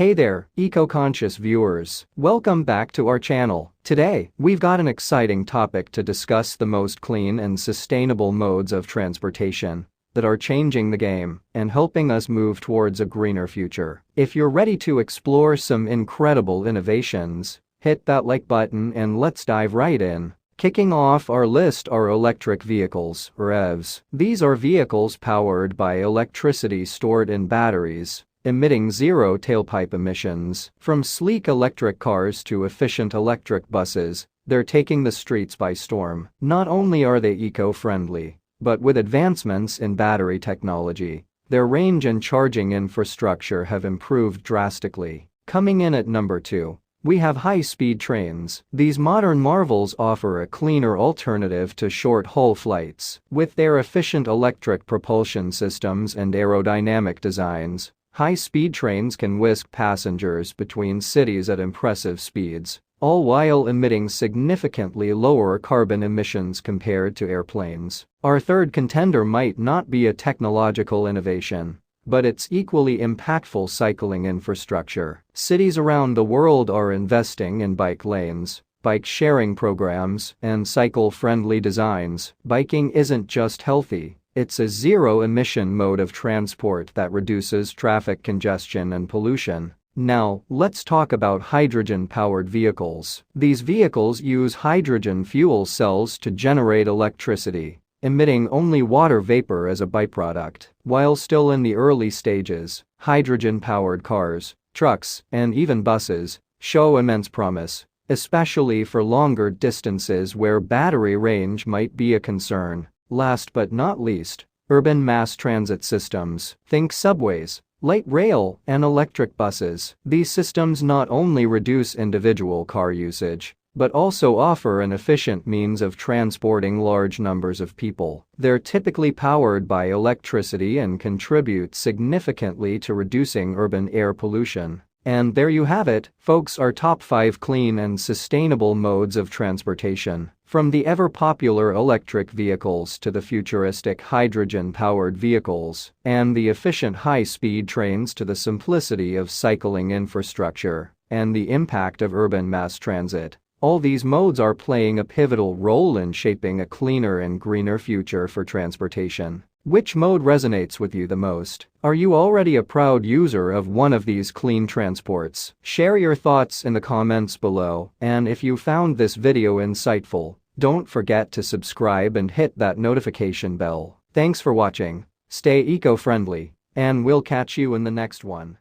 Hey there, eco-conscious viewers. Welcome back to our channel. Today, we've got an exciting topic to discuss: the most clean and sustainable modes of transportation that are changing the game and helping us move towards a greener future. If you're ready to explore some incredible innovations, hit that like button and let's dive right in. Kicking off our list are electric vehicles, or EVs. These are vehicles powered by electricity stored in batteries, emitting zero tailpipe emissions. From sleek electric cars to efficient electric buses, they're taking the streets by storm. Not only are they eco-friendly, but with advancements in battery technology, their range and charging infrastructure have improved drastically. Coming in at number 2, we have high-speed trains. These modern marvels offer a cleaner alternative to short-haul flights. With their efficient electric propulsion systems and aerodynamic designs, high-speed trains can whisk passengers between cities at impressive speeds, all while emitting significantly lower carbon emissions compared to airplanes. Our third contender might not be a technological innovation, but it's equally impactful: cycling infrastructure. Cities around the world are investing in bike lanes, bike sharing programs, and cycle-friendly designs. Biking isn't just healthy, it's a zero-emission mode of transport that reduces traffic congestion and pollution. Now, let's talk about hydrogen-powered vehicles. These vehicles use hydrogen fuel cells to generate electricity, emitting only water vapor as a byproduct. While still in the early stages, hydrogen-powered cars, trucks, and even buses show immense promise, especially for longer distances where battery range might be a concern. Last but not least, urban mass transit systems. Think subways, light rail, and electric buses. These systems not only reduce individual car usage, but also offer an efficient means of transporting large numbers of people. They're typically powered by electricity and contribute significantly to reducing urban air pollution. And there you have it, folks, our top 5 clean and sustainable modes of transportation. From the ever-popular electric vehicles to the futuristic hydrogen-powered vehicles, and the efficient high-speed trains to the simplicity of cycling infrastructure and the impact of urban mass transit, all these modes are playing a pivotal role in shaping a cleaner and greener future for transportation. Which mode resonates with you the most? Are you already a proud user of one of these clean transports? Share your thoughts in the comments below, and if you found this video insightful, don't forget to subscribe and hit that notification bell. Thanks for watching, stay eco-friendly, and we'll catch you in the next one.